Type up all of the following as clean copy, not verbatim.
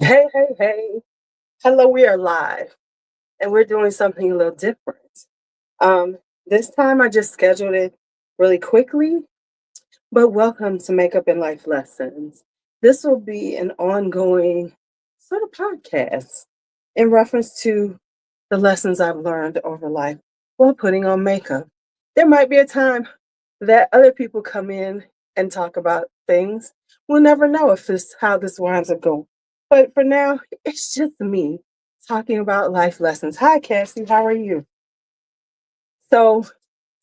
Hey, hey, hey. Hello, we are live and we're doing something a little different. Um, this time I just scheduled it really quickly, but welcome to Makeup and Life Lessons. This will be an ongoing sort of podcast in reference to the lessons I've learned over life while putting on makeup. There might be a time that other people come in and talk about things. We'll never know if this how this winds up going. But for now, it's just me talking about life lessons. Hi, Cassie. How are you? So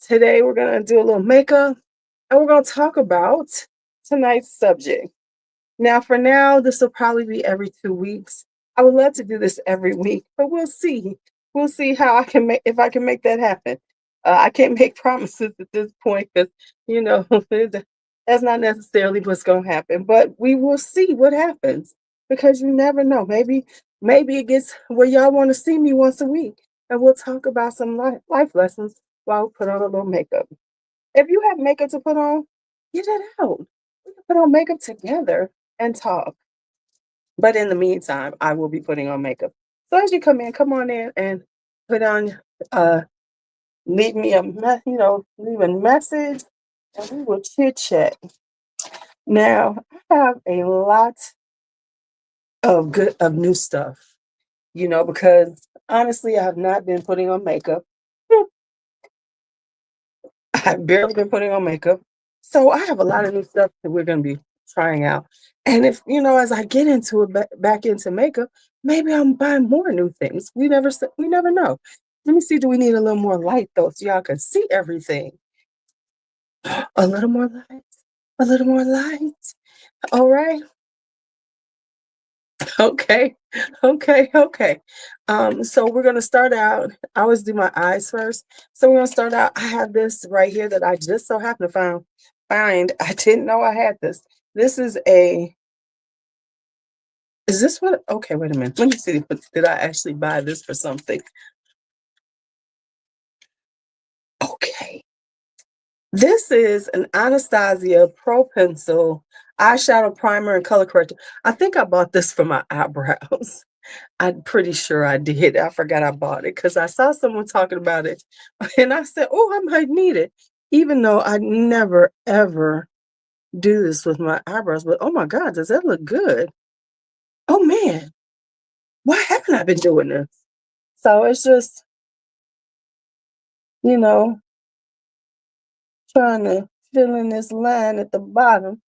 today we're gonna do a little makeup and we're gonna talk about tonight's subject. Now, for now, this will probably be every 2 weeks. I would love to do this every week, but we'll see. We'll see how I can make if I can make that happen. I can't make promises at this point because you know that's not necessarily what's going to happen. But we will see what happens because you never know. Maybe it gets where y'all want to see me once a week, and we'll talk about some life lessons while we put on a little makeup. If you have makeup to put on, get it out. We can put on makeup together and talk. But in the meantime, I will be putting on makeup. So as you come in, come on in and put on leave me leave a message and we will chit chat. Now I have a lot of new stuff, because honestly I have not been putting on makeup. I've barely been putting on makeup. So I have a lot of new stuff that we're going to be trying out. And if, as I get into it back into makeup, maybe I'm buying more new things. We never know. Let me see, do we need a little more light though so y'all can see everything? A little more light. A little more light. All right. Okay. Okay. Okay. So we're gonna start out. I always do my eyes first. So we're gonna start out. I have this right here that I just so happen to find. I didn't know I had this. This is a is this what okay, wait a minute. Let me see. Did I actually buy this for something? Okay. This is an Anastasia Pro Pencil eyeshadow primer and color corrector. I think I bought this for my eyebrows. I'm pretty sure I did. I forgot I bought it because I saw someone talking about it and I said, oh, I might need it. Even though I never ever do this with my eyebrows, but oh my God, does that look good? Oh man, why haven't I been doing this? So it's just, you know, trying to fill in this line at the bottom,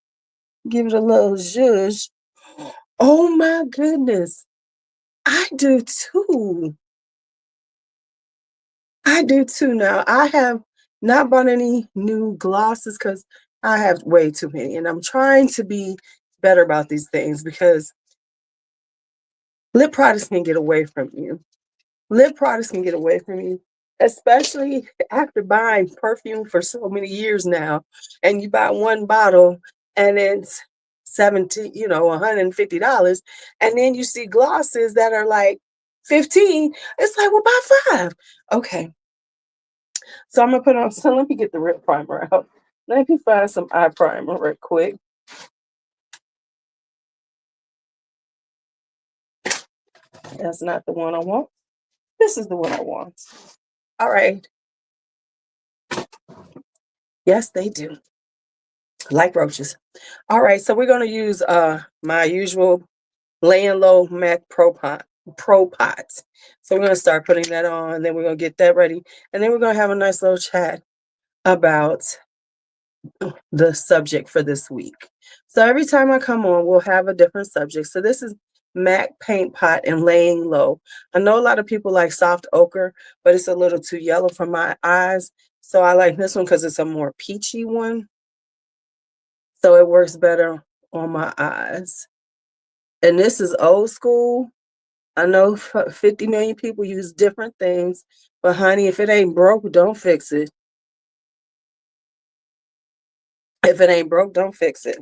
give it a little zhuzh. Oh my goodness, I do too. I do too now. I have not bought any new glosses because I have way too many, and I'm trying to be better about these things because lip products can get away from you. Lip products can get away from you, especially after buying perfume for so many years now, and you buy one bottle and it's 70, $150, and then you see glosses that are like 15. It's like, well, buy five. Okay, so I'm gonna put on. So let me get the red primer out. Let me find some eye primer real quick. That's not the one I want. This is the one I want. All right. Yes, they do. Like roaches. All right. So we're gonna use my usual laying low MAC Pro Pot. So we're gonna start putting that on. Then we're gonna get that ready, and then we're gonna have a nice little chat about the subject for this week. So every time I come on, we'll have a different subject. So this is MAC Paint Pot and Laying Low. I know a lot of people like soft ochre, but it's a little too yellow for my eyes. So I like this one because it's a more peachy one. So it works better on my eyes. And this is old school. I know 50 million people use different things, but honey, if it ain't broke, don't fix it. If it ain't broke, don't fix it.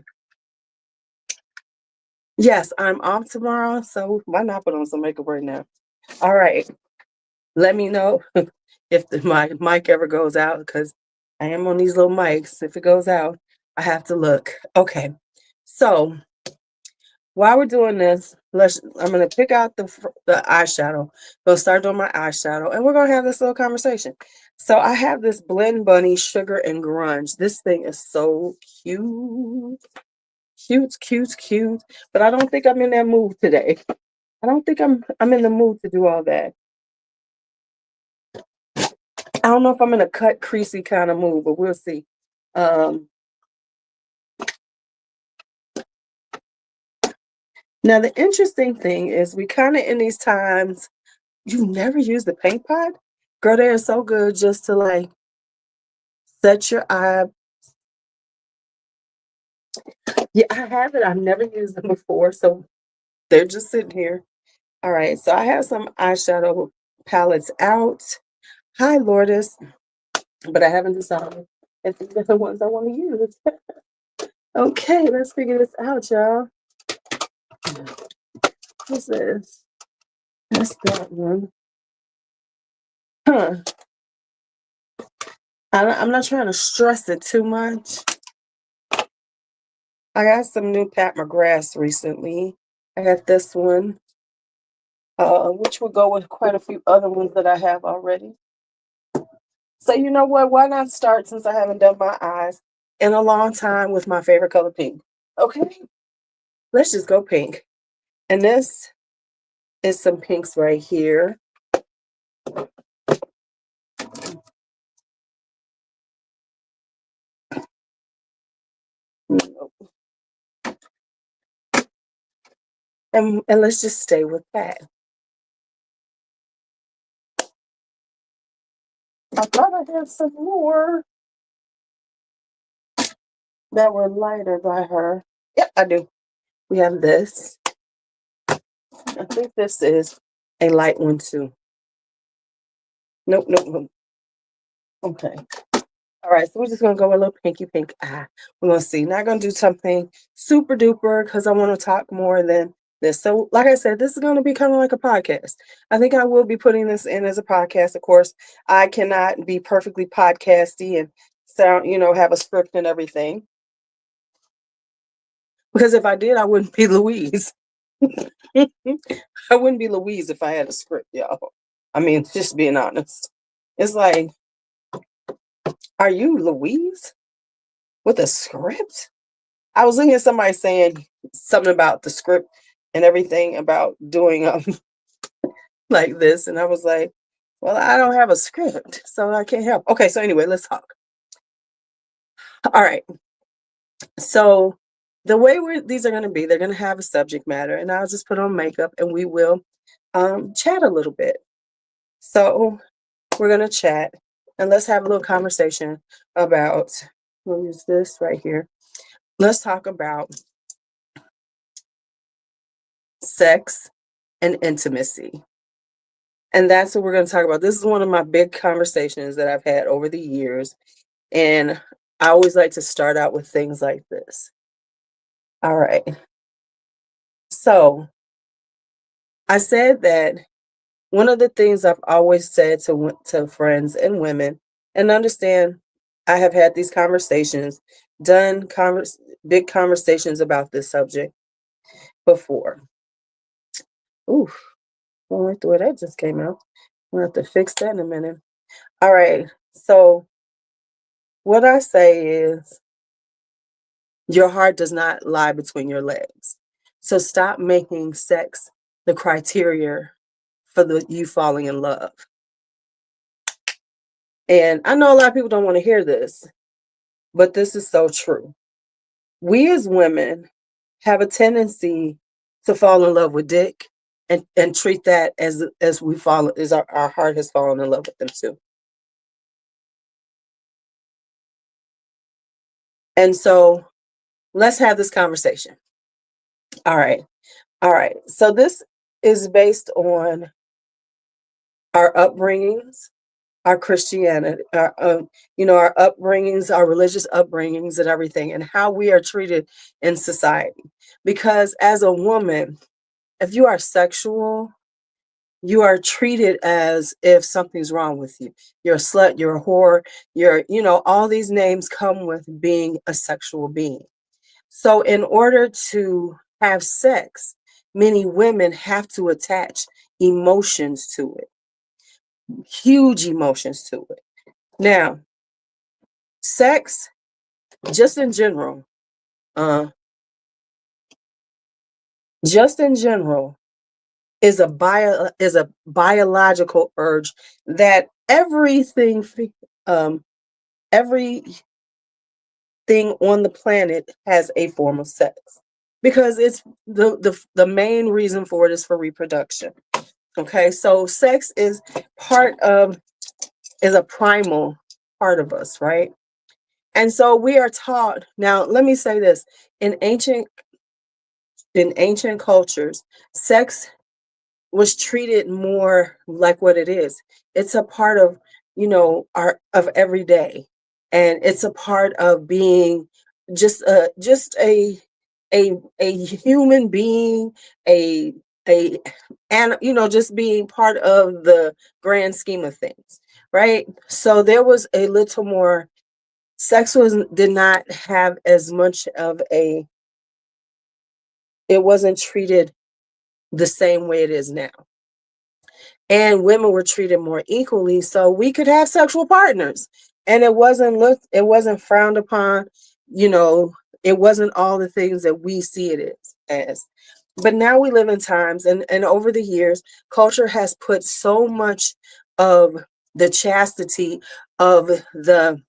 Yes, I'm off tomorrow, so why not put on some makeup right now? All right. Let me know if my mic ever goes out because I am on these little mics. If it goes out, I have to look. Okay. So while we're doing this, I'm gonna pick out the eyeshadow. Gonna start doing my eyeshadow, and we're gonna have this little conversation. So I have this Blend Bunny Sugar and Grunge. This thing is so cute, cute. But I don't think I'm in that mood today. I don't think I'm in the mood to do all that. I don't know if I'm in a cut creasy kind of mood, but we'll see. Um, Now the interesting thing is we kind of in these times, you never use the paint pot? Girl, they are so good just to like set your eye. Yeah, I have it. I've never used them before, so they're just sitting here. All right, so I have some eyeshadow palettes out. Hi, Lourdes, but I haven't decided if these are the ones I want to use. Okay, let's figure this out, y'all. What's this? That's that one. Huh. I'm not trying to stress it too much. I got some new Pat McGrath recently. I got this one, which will go with quite a few other ones that I have already. So you know what? Why not start, since I haven't done my eyes in a long time, with my favorite color, pink? Okay, let's just go pink. And this is some pinks right here. And let's just stay with that. I thought I had some more that were lighter by her. Yep, I do. We have this. I think this is a light one too. Nope. Okay. All right, so we're just gonna go a little pinky pink eye. We're gonna see. Not gonna do something super duper because I want to talk more than this. So, like I said, this is gonna be kind of like a podcast. I think I will be putting this in as a podcast. Of course, I cannot be perfectly podcasty and sound, have a script and everything. Because if I did, I wouldn't be Louise. I wouldn't be Louise if I had a script, y'all. I mean, just being honest. It's like, are you Louise with a script? I was looking at somebody saying something about the script and everything about doing like this, and I was like, well, I don't have a script, so I can't help. Okay, so anyway, let's talk. All right. So the way these are going to be, they're going to have a subject matter, and I'll just put on makeup and we will chat a little bit. So we're going to chat and let's have a little conversation about, we'll use this right here. Let's talk about sex and intimacy. And that's what we're going to talk about. This is one of my big conversations that I've had over the years. And I always like to start out with things like this. All right. So I said that one of the things I've always said to friends and women, and understand, I have had these conversations, done big conversations about this subject before. Oof, I don't like the way that just came out. We'll have to fix that in a minute. All right. So what I say is, your heart does not lie between your legs. So stop making sex the criteria for you falling in love. And I know a lot of people don't want to hear this, but this is so true. We as women have a tendency to fall in love with dick and treat that as we fall, as our heart has fallen in love with them too. And so let's have this conversation. All right. So this is based on our upbringings, our Christianity, our upbringings, our religious upbringings and everything, and how we are treated in society. Because as a woman, if you are sexual, you are treated as if something's wrong with you. You're a slut, you're a whore, all these names come with being a sexual being. So in order to have sex, many women have to attach emotions to it, huge emotions to it. Now, sex, just in general, uh, just in general, is a biological urge that um, everything on the planet has a form of sex because it's the main reason for it is for reproduction. Okay, so sex is part of is a primal part of us, right? And so we are taught. Now, let me say this: in ancient cultures, sex was treated more like what it is. It's a part of, our of every day. And it's a part of being just a human being, a a and just being part of the grand scheme of things, right? So there was a little more sex was did not have as much of a it wasn't treated the same way it is now, and women were treated more equally, so we could have sexual partners, and it wasn't frowned upon. you know it wasn't all the things that we see it is as. But now we live in times, and over the years, culture has put so much of the chastity of the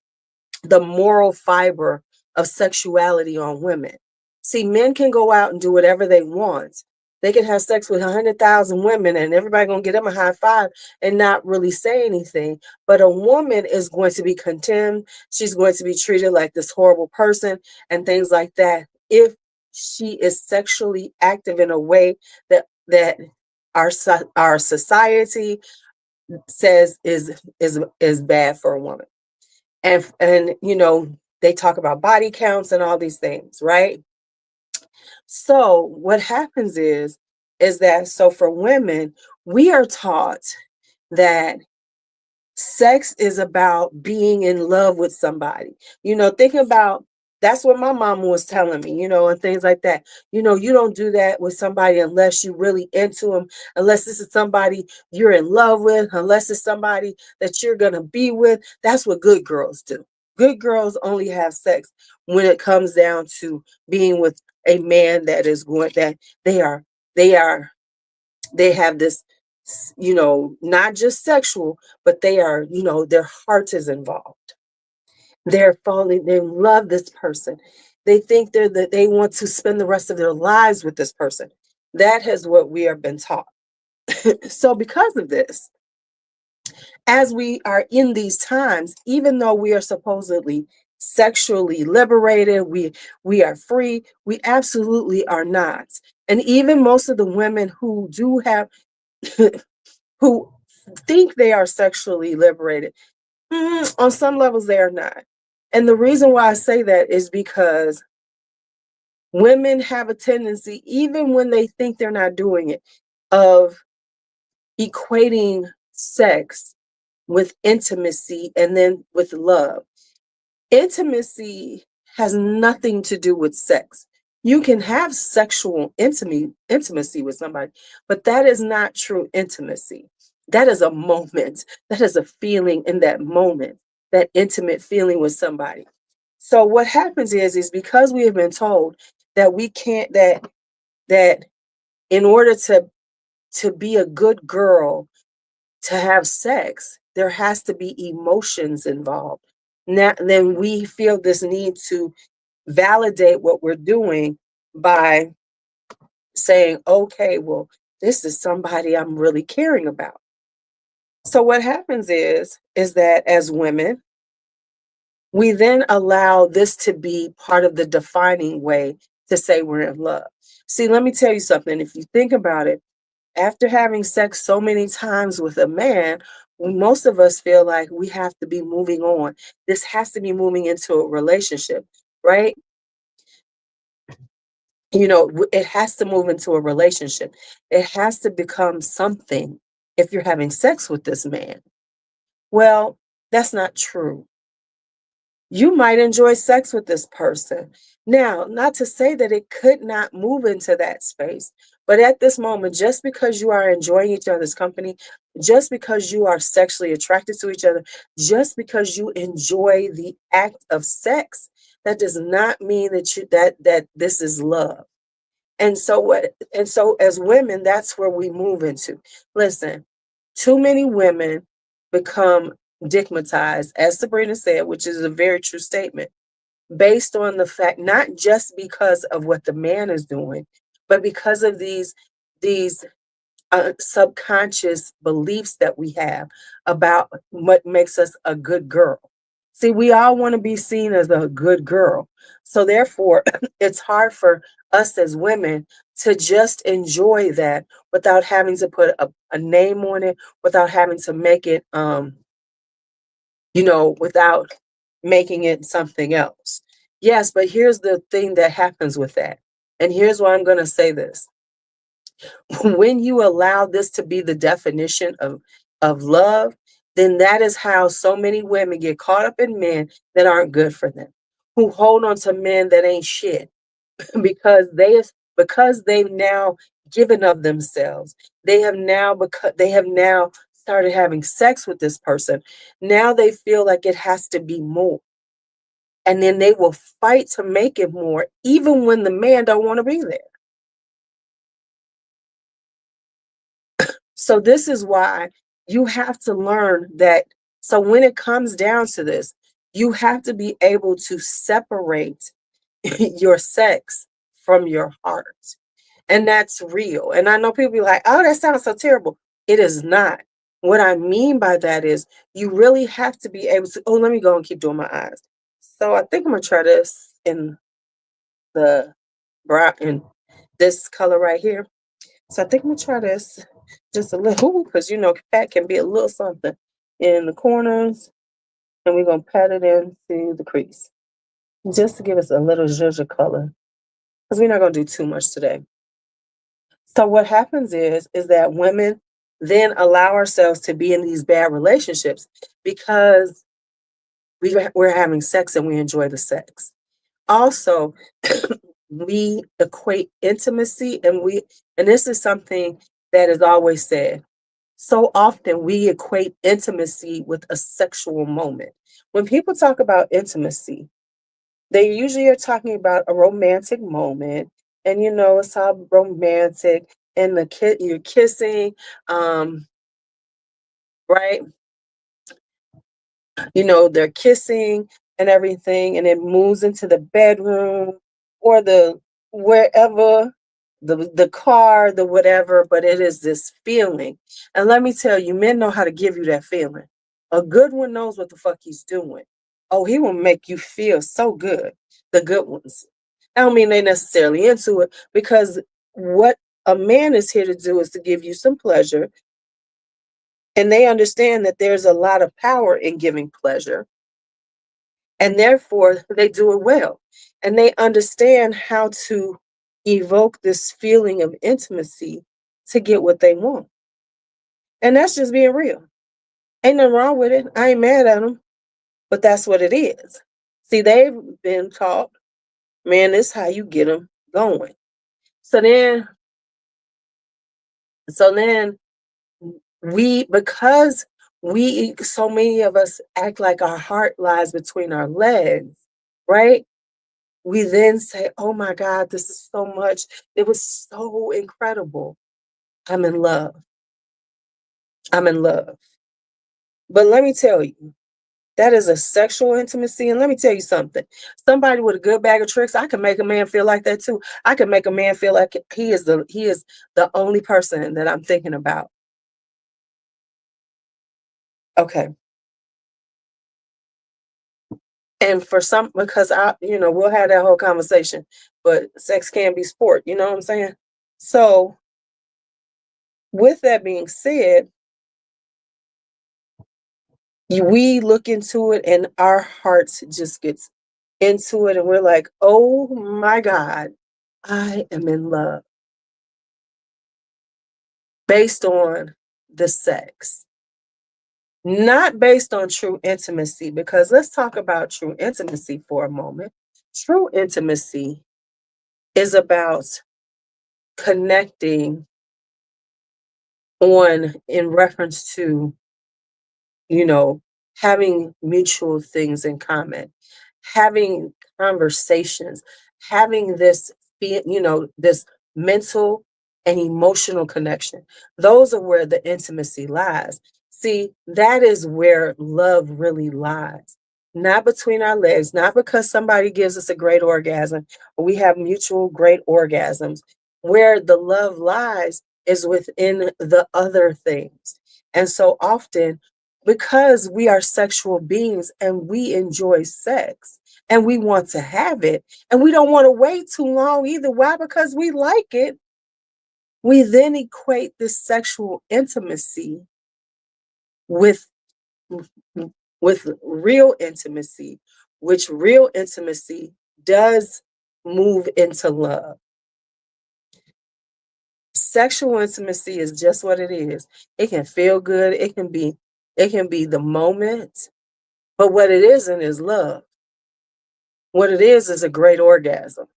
moral fiber of sexuality on women. See, men can go out and do whatever they want. They can have sex with 100,000 women and everybody going to get them a high five and not really say anything. But a woman is going to be condemned. She's going to be treated like this horrible person and things like that if she is sexually active in a way that our society says is bad for a woman. And they talk about body counts and all these things, right? So what happens is that so for women, we are taught that sex is about being in love with somebody. Think about that's what my mama was telling me, and things like that. You don't do that with somebody unless you really into them, unless this is somebody you're in love with, unless it's somebody that you're going to be with. That's what good girls do. Good girls only have sex when it comes down to being with a man that is going that they are they are they have this, not just sexual, but they are, their heart is involved. They're falling, they love this person. They think that they want to spend the rest of their lives with this person. That is what we have been taught. So because of this, as we are in these times, even though we are supposedly sexually liberated, we are free, we absolutely are not. And even most of the women who do have who think they are sexually liberated, on some levels they are not. And the reason why I say that is because women have a tendency, even when they think they're not doing it, of equating sex with intimacy and then with love. Intimacy has nothing to do with sex. You can have sexual intimacy with somebody, but that is not true intimacy. That is a moment. That is a feeling in that moment, that intimate feeling with somebody. So what happens is because we have been told that we can't that in order to be a good girl, to have sex, there has to be emotions involved. Now, then we feel this need to validate what we're doing by saying, okay, well, this is somebody I'm really caring about. So what happens is that as women, we then allow this to be part of the defining way to say we're in love. See, let me tell you something. If you think about it, after having sex so many times with a man, most of us feel like we have to be moving on. This has to be moving into a relationship, right? It has to move into a relationship. It has to become something if you're having sex with this man. Well, that's not true. You might enjoy sex with this person. Now, not to say that it could not move into that space, but at this moment, just because you are enjoying each other's company, just because you are sexually attracted to each other, just because you enjoy the act of sex, that does not mean that this is love. And so as women, that's where we move into. Listen, too many women become digmatized, as Sabrina said, which is a very true statement, based on the fact, not just because of what the man is doing, but because of these subconscious beliefs that we have about what makes us a good girl. See, we all want to be seen as a good girl. So therefore, it's hard for us as women to just enjoy that without having to put a name on it, without having to make it without making it something else. Yes, but here's the thing that happens with that. And here's why I'm going to say this. When you allow this to be the definition of love, then that is how so many women get caught up in men that aren't good for them, who hold on to men that ain't shit because they've now given of themselves. They have now started having sex with this person. Now they feel like it has to be more. And then they will fight to make it more, even when the man don't want to be there. So this is why you have to learn that. So when it comes down to this, you have to be able to separate your sex from your heart. And that's real. And I know people be like, oh, that sounds so terrible. It is not. What I mean by that is you really have to be able to. Oh, let me go and keep doing my eyes. So I think I'm gonna try this in the brown in this color right here. So I think I'm gonna try this just a little because fat can be a little something in the corners, and we're gonna pat it into the crease just to give us a little zhuzh color because we're not gonna do too much today. So what happens is that women then allow ourselves to be in these bad relationships because we're having sex and we enjoy the sex. Also, we equate intimacy and this is something that is always said. So often we equate intimacy with a sexual moment. When people talk about intimacy, they usually are talking about a romantic moment, and it's all romantic, and you're kissing, um, right? They're kissing and everything, and it moves into the bedroom or the wherever, the car, the whatever, but it is this feeling. And let me tell you, men know how to give you that feeling. A good one knows what the fuck he's doing. Oh, he will make you feel so good. The good ones. I don't mean they necessarily into it because what a man is here to do is to give you some pleasure, and they understand that there's a lot of power in giving pleasure, and therefore they do it well. And they understand how to evoke this feeling of intimacy to get what they want. And that's just being real. Ain't nothing wrong with it. I ain't mad at them, but that's what it is. See, they've been taught, man, this is how you get them going. So then, so then because so many of us act like our heart lies between our legs, right? We then say, oh my God, this is so much. It was so incredible. I'm in love. I'm in love. But let me tell you, that is a sexual intimacy. And let me tell you something. Somebody with a good bag of tricks, I can make a man feel like that too. I can make a man feel like he is the only person that I'm thinking about. Okay. And for some, because we'll have that whole conversation, but sex can be sport, you know what I'm saying? So with that being said, we look into it and our hearts just gets into it and we're like, oh my God, I am in love based on the sex. not based on true intimacy, because let's talk about true intimacy for a moment. True intimacy is about connecting on in reference to, you know, having mutual things in common, having conversations, having this, this mental and emotional connection. Those are where the intimacy lies. See, that is where love really lies. Not between our legs, not because somebody gives us a great orgasm or we have mutual great orgasms. Where the love lies is within the other things. And so often, because we are sexual beings and we enjoy sex and we want to have it and we don't want to wait too long either. Why? Because we like it. We then equate this sexual intimacy with with real intimacy, which real intimacy does move into love. Sexual intimacy is just what it is. It can feel good, it can be the moment, but what it isn't is love. What it is a great orgasm.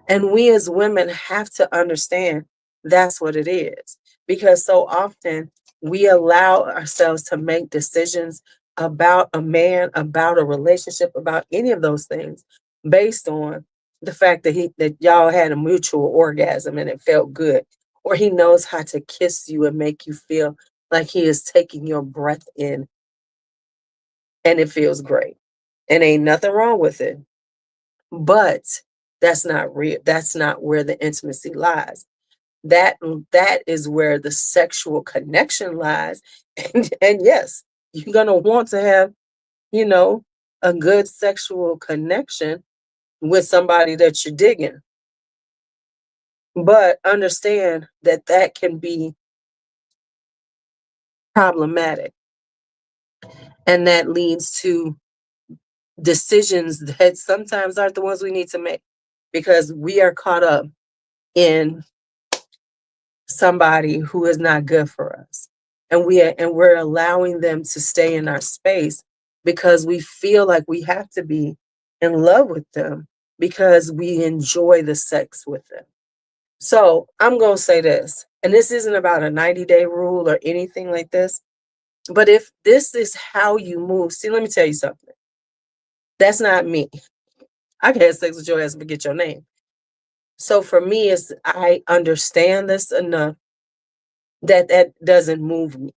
And we as women have to understand that's what it is. Because so often we allow ourselves to make decisions about a man, about a relationship, about any of those things based on the fact that y'all had a mutual orgasm and it felt good. Or he knows how to kiss you and make you feel like he is taking your breath in and it feels great. And ain't nothing wrong with it. But that's not real. That's not where the intimacy lies. That is where the sexual connection lies. And yes, you're gonna want to have, you know, a good sexual connection with somebody that you're digging. But understand that that can be problematic. And that leads to decisions that sometimes aren't the ones we need to make because we are caught up in somebody who is not good for us. And we're allowing them to stay in our space because we feel like we have to be in love with them because we enjoy the sex with them. So I'm going to say this, and this isn't about a 90-day rule or anything like this, but if this is how you move, see, let me tell you something. That's not me. I can have sex with your ass and forget your name. So for me, it's I understand this enough that that doesn't move me.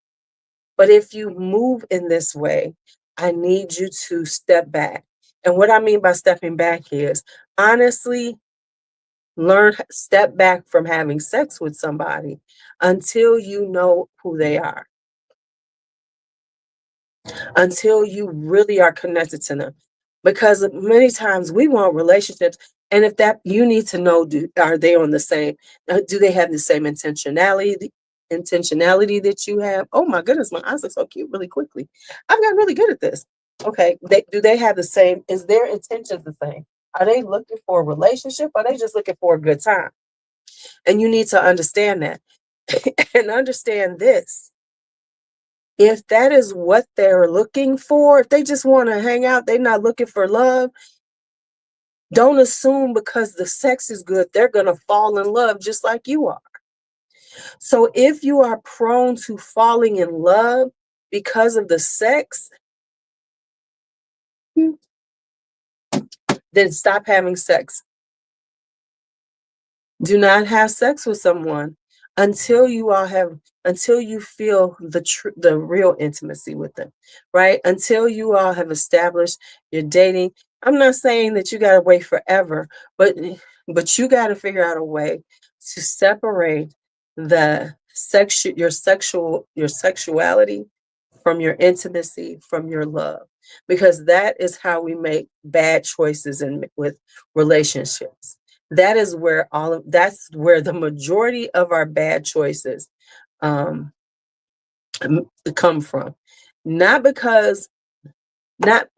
But if you move in this way, I need you to step back. And what I mean by stepping back is honestly step back from having sex with somebody until you know who they are, until you really are connected to them. Because many times we want relationships, and if that you need to know, are they on the same? Do they have the same intentionality that you have? Oh my goodness, my eyes are so cute. Really quickly, I've got really good at this. Okay, do they have the same? Is their intentions the same? Are they looking for a relationship? Or are they just looking for a good time? And you need to understand that, and understand this. If that is what they're looking for, if they just want to hang out, they're not looking for love, don't assume because the sex is good, they're going to fall in love just like you are. So if you are prone to falling in love because of the sex, then stop having sex. Do not have sex with someone until until you feel the real intimacy with them, right? Until you all have established your dating. I'm not saying that you got to wait forever, but you got to figure out a way to separate your sexuality from your intimacy, from your love, because that is how we make bad choices with relationships. That's where the majority of our bad choices um, come from. Not because not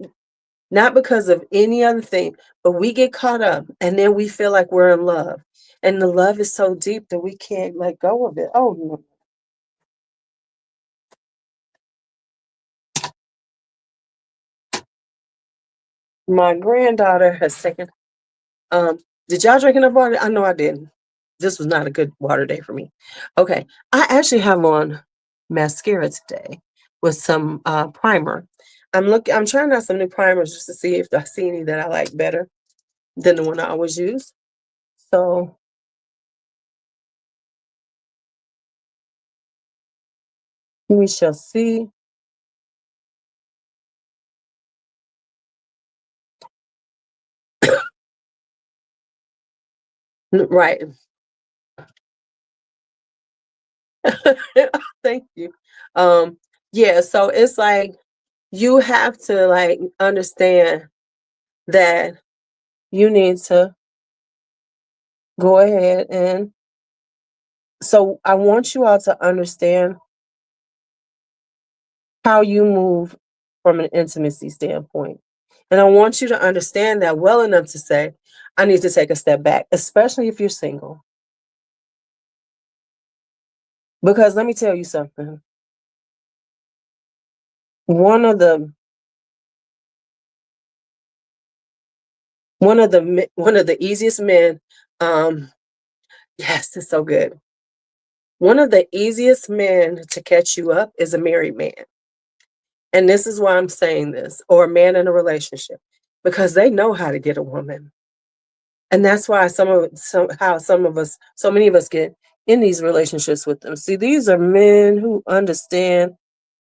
not because of any other thing, but we get caught up and then we feel like we're in love. And the love is so deep that we can't let go of it. Oh no. My granddaughter has taken um did y'all drink enough water? I know I didn't. This was not a good water day for me. Okay. I actually have on mascara today with some primer. I'm trying out some new primers just to see if I see any that I like better than the one I always use. So we shall see. Right. Thank you. Um, yeah, so it's like you have to like understand that you need to go ahead and so I want you all to understand how you move from an intimacy standpoint. And I want you to understand that well enough to say, I need to take a step back, especially if you're single. Because let me tell you something. One of the one of the easiest men, um, yes, it's so good. One of the easiest men to catch you up is a married man. And this is why I'm saying this, or a man in a relationship, because they know how to get a woman. And that's why so many of us get in these relationships with them. See, these are men who understand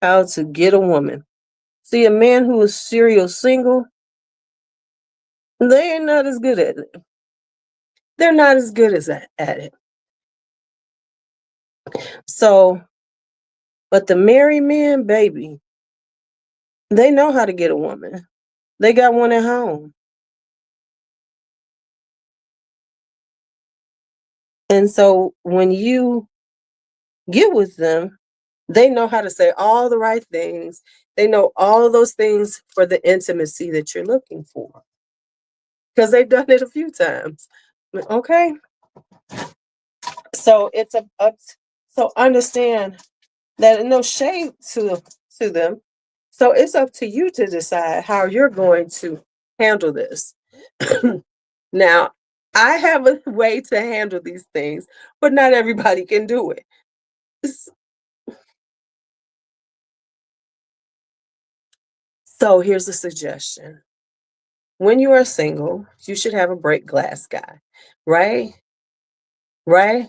how to get a woman. See, a man who is serial single, they're not as good at it. They're not as good as at it. So, but the married men, baby, they know how to get a woman. They got one at home. And so when you get with them, they know how to say all the right things. They know all of those things for the intimacy that you're looking for because they've done it a few times. Okay. So it's so understand that no shade to them. So it's up to you to decide how you're going to handle this. Now, I have a way to handle these things, but not everybody can do it. So here's a suggestion. When you are single, you should have a break glass guy, right? Right?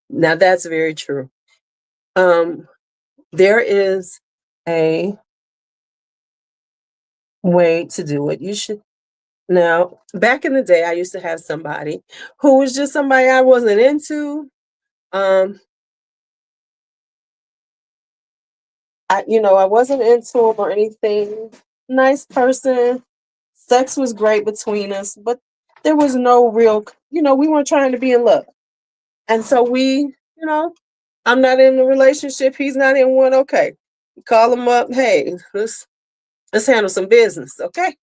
Now that's very true. Um, there is a way to do it. You should now, back in the day, I used to have somebody who was just somebody I wasn't into. Um, I wasn't into him or anything. Nice person. Sex was great between us, but there was no real, we weren't trying to be in love. And so I'm not in a relationship. He's not in one. Okay. Call him up. Hey, let's handle some business. Okay.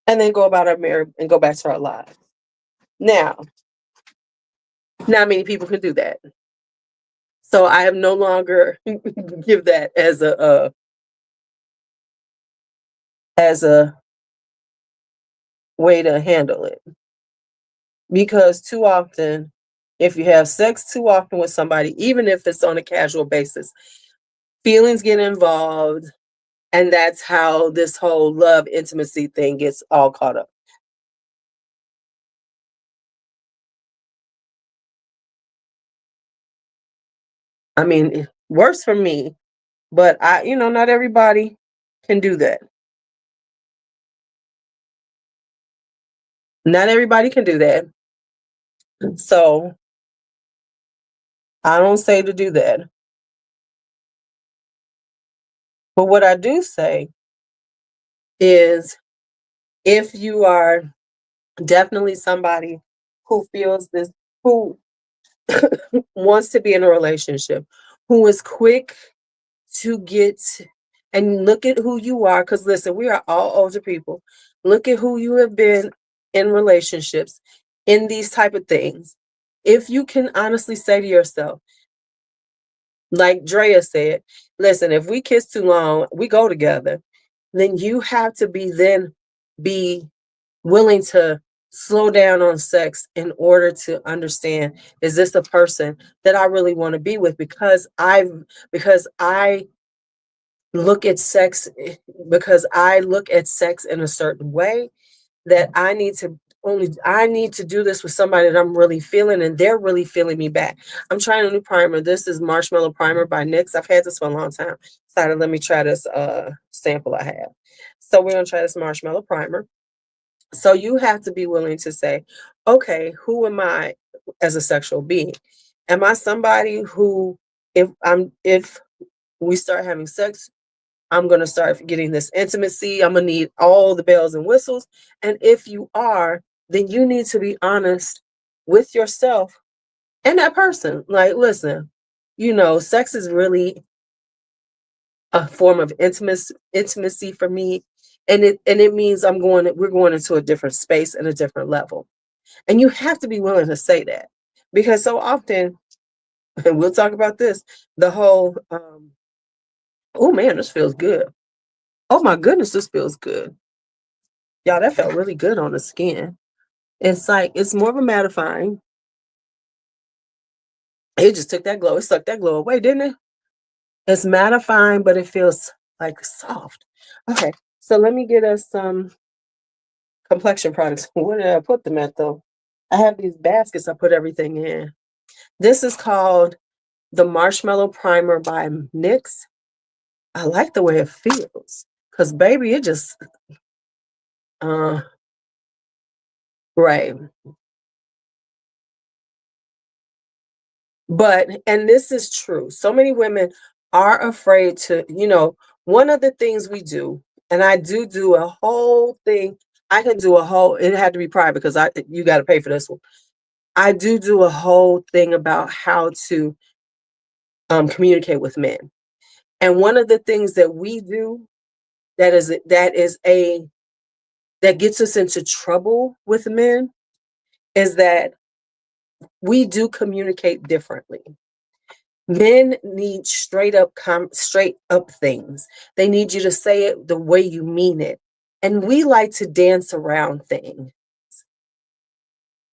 And then go about our marriage and go back to our lives. Now, not many people can do that. So I have no longer give that as a way to handle it. Because too often, if you have sex too often with somebody, even if it's on a casual basis, feelings get involved. And that's how this whole love intimacy thing gets all caught up. I mean, works for me, but not everybody can do that. Not everybody can do that. So I don't say to do that. But what I do say is if you are definitely somebody who feels this, who wants to be in a relationship, who is quick to get and look at who you are, because listen, we are all older people. Look at who you have been in relationships in these type of things. If you can honestly say to yourself, like Drea said, listen, if we kiss too long, we go together. then you have to be willing to slow down on sex in order to understand, is this the person that I really want to be with? Because I look at sex because I look at sex in a certain way, that I need to do this with somebody that I'm really feeling and they're really feeling me back. I'm trying a new primer. This is Marshmallow Primer by NYX. I've had this for a long time. Decided, let me try this sample I have. So we're gonna try this Marshmallow Primer. So you have to be willing to say, okay, who am I as a sexual being? Am I somebody who, if we start having sex, I'm going to start getting this intimacy. I'm going to need all the bells and whistles. And if you are, then you need to be honest with yourself and that person. Like, listen, sex is really a form of intimacy for me. And it means we're going into a different space and a different level. And you have to be willing to say that, because so often, and we'll talk about this, the whole, oh man, this feels good. Oh my goodness, this feels good. Y'all, that felt really good on the skin. It's like, it's more of a mattifying. It just took that glow. It sucked that glow away, didn't it? It's mattifying, but it feels like soft. Okay, so let me get us some complexion products. Where did I put them at though? I have these baskets I put everything in. This is called the Marshmallow Primer by NYX. I like the way it feels. Cause baby, it just uh right. But, and this is true, so many women are afraid to, one of the things we do, and I do a whole thing. I can do a whole, it had to be private because you got to pay for this one. I do a whole thing about how to communicate with men. And one of the things that we do that gets us into trouble with men is that we do communicate differently. Men need straight up things. They need you to say it the way you mean it. And we like to dance around things,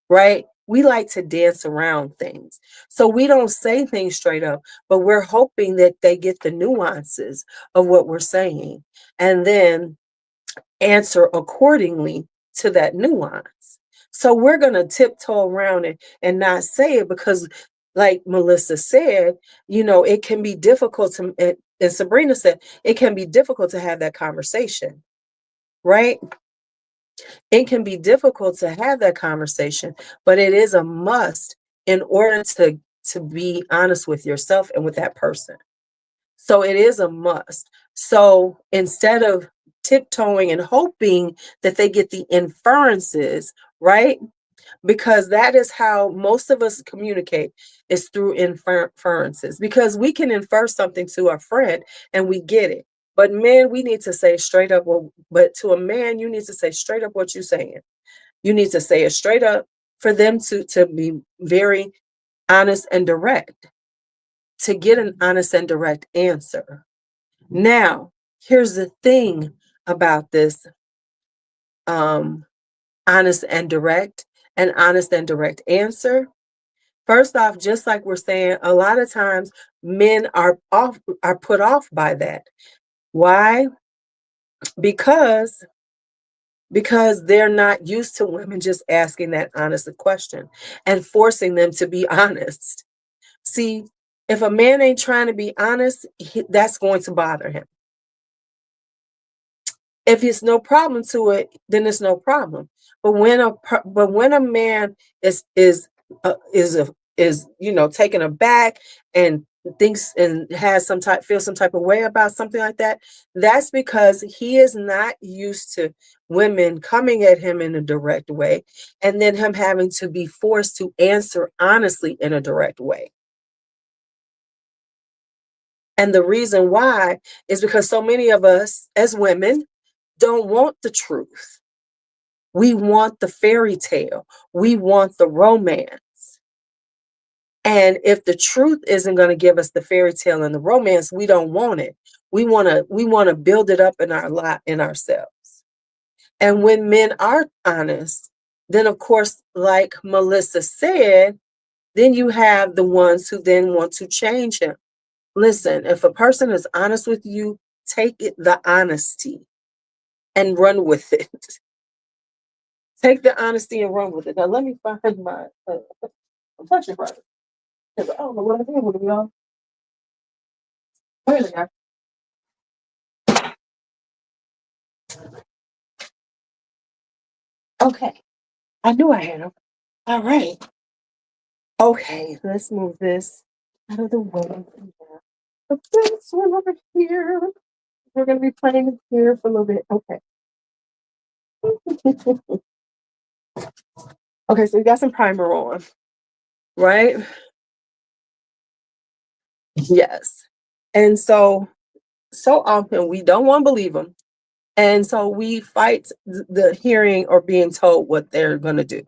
right? We like to dance around things. So we don't say things straight up, but we're hoping that they get the nuances of what we're saying and then answer accordingly to that nuance. So we're going to tiptoe around it and not say it because, like Melissa said, it can be difficult and Sabrina said, it can be difficult to have that conversation, right? It can be difficult to have that conversation, but it is a must in order to be honest with yourself and with that person. So it is a must. So instead of tiptoeing and hoping that they get the inferences, right? Because that is how most of us communicate, is through inferences. Because we can infer something to a friend and we get it. But men, we need to say straight up, but to a man, you need to say straight up what you're saying. You need to say it straight up for them to be very honest and direct, to get an honest and direct answer. Now, here's the thing about this um, honest and direct, an honest and direct answer. First off, just like we're saying, a lot of times men are put off by that. Why? Because they're not used to women just asking that honest question and forcing them to be honest. See, if a man ain't trying to be honest, that's going to bother him. If it's no problem to it, then it's no problem. But when a man is taken aback and thinks and feels some type of way about something like that, that's because he is not used to women coming at him in a direct way and then him having to be forced to answer honestly in a direct way. And the reason why is because so many of us as women don't want the truth. We want the fairy tale. We want the romance. And if the truth isn't going to give us the fairy tale and the romance, we don't want it. We want to build it up in our lot in ourselves. And when men are honest, then of course, like Melissa said, then you have the ones who then want to change him. Listen, if a person is honest with you, take it, the honesty, and run with it. Take the honesty and run with it. Now let me find my touch it right. Because I don't know what I did with it, y'all. Where they are. Okay. I knew I had them. All right. Okay, let's move this out of the way. Put this one over here. We're going to be playing here for a little bit. Okay. Okay, so we got some primer on, right? Yes. And so often we don't want to believe them. And so we fight the hearing or being told what they're going to do.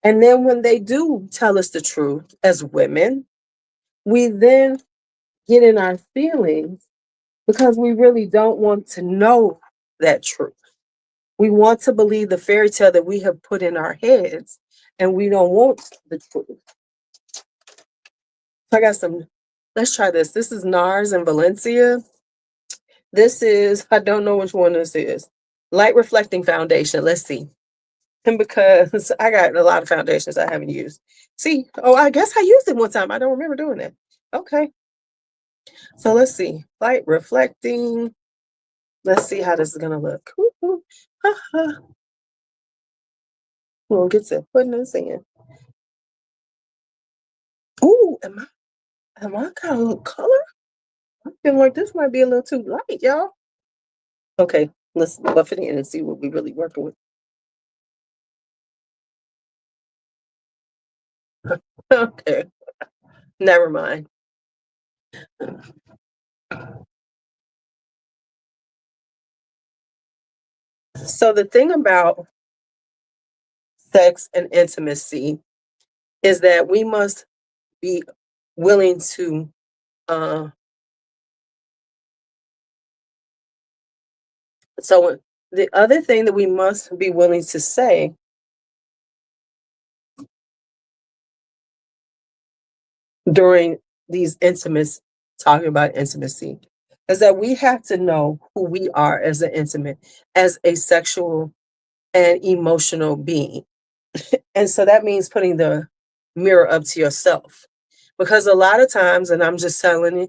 And then when they do tell us the truth as women, we then get in our feelings because we really don't want to know that truth. We want to believe the fairy tale that we have put in our heads, and we don't want the truth. So I got some, let's try this. This is NARS and Valencia. This is, I don't know which one this is. Light Reflecting Foundation. Let's see. And because I got a lot of foundations I haven't used. See, oh, I guess I used it one time. I don't remember doing that. Okay. So let's see. Light reflecting. Let's see how this is gonna look. We'll get to putting this in. Ooh, am I got a little color? I feel like this might be a little too light, y'all. Okay, let's buff it in and see what we really working with. Okay, never mind. So the thing about sex and intimacy is that we must be willing to uh so the other thing that we must be willing to say during these intimates talking about intimacy is that we have to know who we are as an intimate, as a sexual and emotional being. And so that means putting the mirror up to yourself. Because a lot of times, and I'm just telling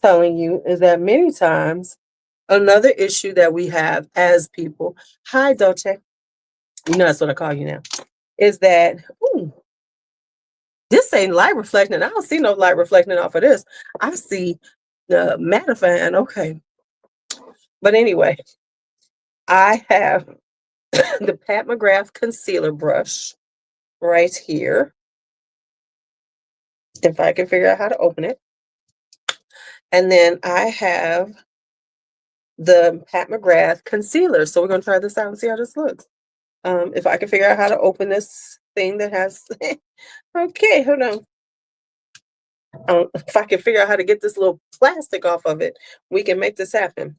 you, is that many times another issue that we have as people, hi Dolce, you know that's what I call you now, is that ooh, this ain't light reflecting. I don't see no light reflecting off of this. I see the mattifying. Okay. But anyway, I have the Pat McGrath concealer brush right here. If I can figure out how to open it. And then I have the Pat McGrath concealer. So we're going to try this out and see how this looks. If I can figure out how to open this thing that has, okay, hold on. If I can figure out how to get this little plastic off of it, we can make this happen.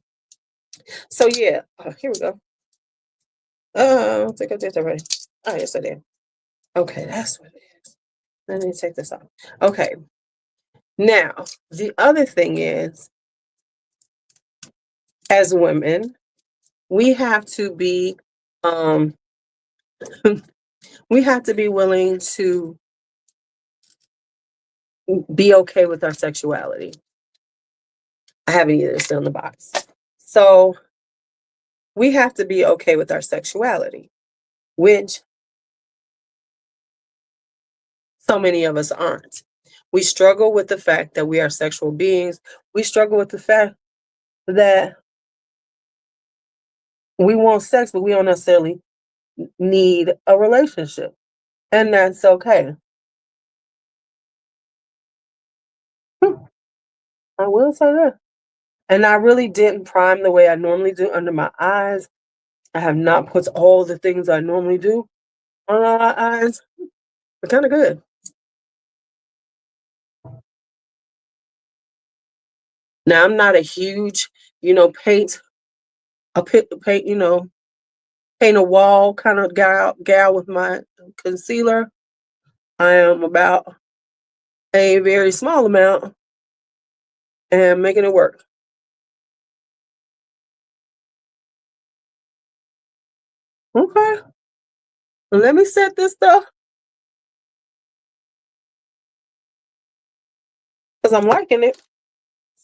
So yeah, here we go. I think I did that already. Oh, yes, I did. Okay, that's what it is. Let me take this off. Okay. Now, the other thing is, as women, we have to be um we have to be willing to be okay with our sexuality. I haven't either, still in the box. So we have to be okay with our sexuality, which so many of us aren't. We struggle with the fact that we are sexual beings. We struggle with the fact that we want sex, but we don't necessarily need a relationship. And that's okay. Hmm, I will say that. And I really didn't prime the way I normally do under my eyes. I have not put all the things I normally do on my eyes. They're kind of good. Now I'm not a huge, paint paint, paint a wall kind of gal with my concealer. I am about a very small amount and making it work. Okay. Let me set this stuff because I'm liking it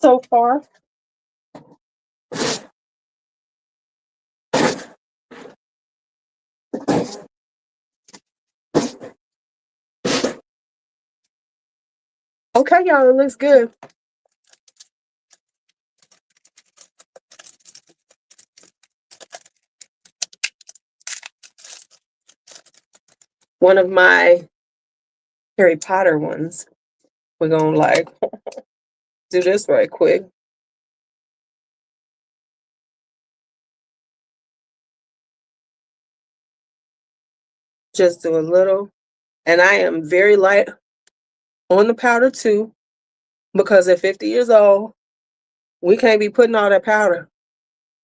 so far. Okay, y'all, it looks good. One of my Harry Potter ones. We're gonna like do this right quick. Just do a little. And I am very light on the powder too, because at 50 years old, we can't be putting all that powder.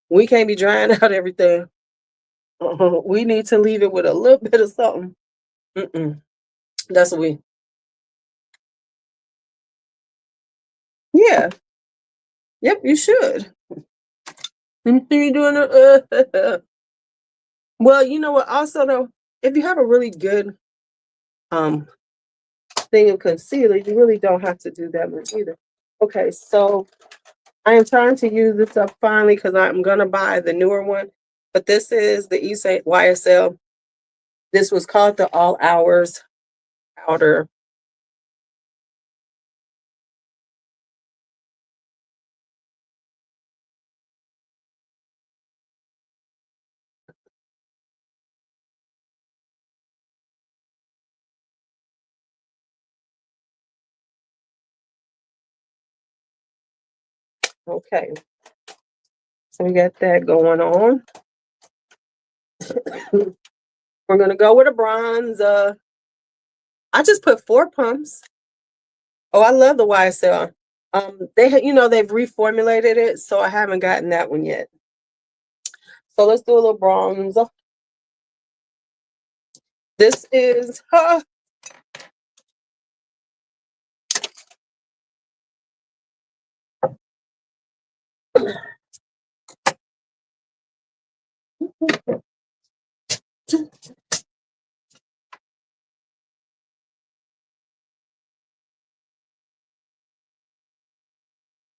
We can't be drying out everything. We need to leave it with a little bit of something. Mm-mm. That's what we. Yeah. Yep. You should. You doing it? Well, you know what? Also, though, if you have a really good um thing of concealer, you really don't have to do that much either. Okay, so I am trying to use this up finally because I'm gonna buy the newer one. But this is the East YSL. This was called the All Hours powder. Okay, so we got that going on. We're gonna go with a bronze. I just put 4 pumps. Oh, I love the YSL. They've reformulated it, so I haven't gotten that one yet. So let's do a little bronze. This is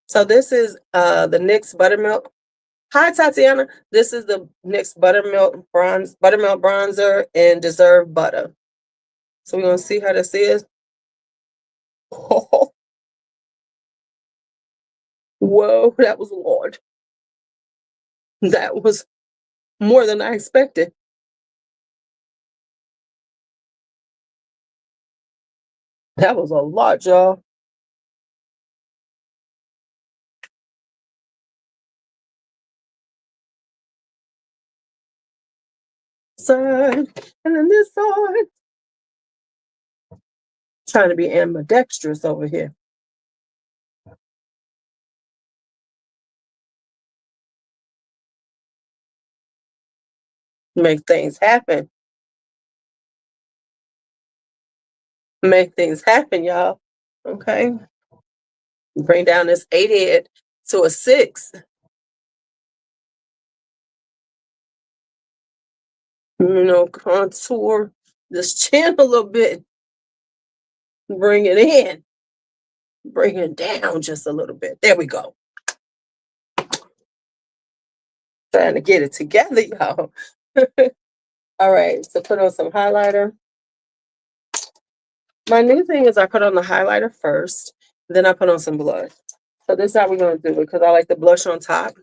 so this is the NYX Buttermilk. Hi Tatiana. This is the NYX Buttermilk bronzer and Deserve Butter. So we're gonna see how this is. Oh, whoa, that was a lot. That was more than I expected. That was a lot, y'all. Side and then this side. Trying to be ambidextrous over here. Make things happen. Make things happen, y'all. Okay. Bring down this 8 head to a 6. Contour this chin a little bit. Bring it in. Bring it down just a little bit. There we go. Trying to get it together, y'all. All right, so put on some highlighter. My new thing is I put on the highlighter first, then I put on some blush. So this is how we're going to do it because I like the blush on top.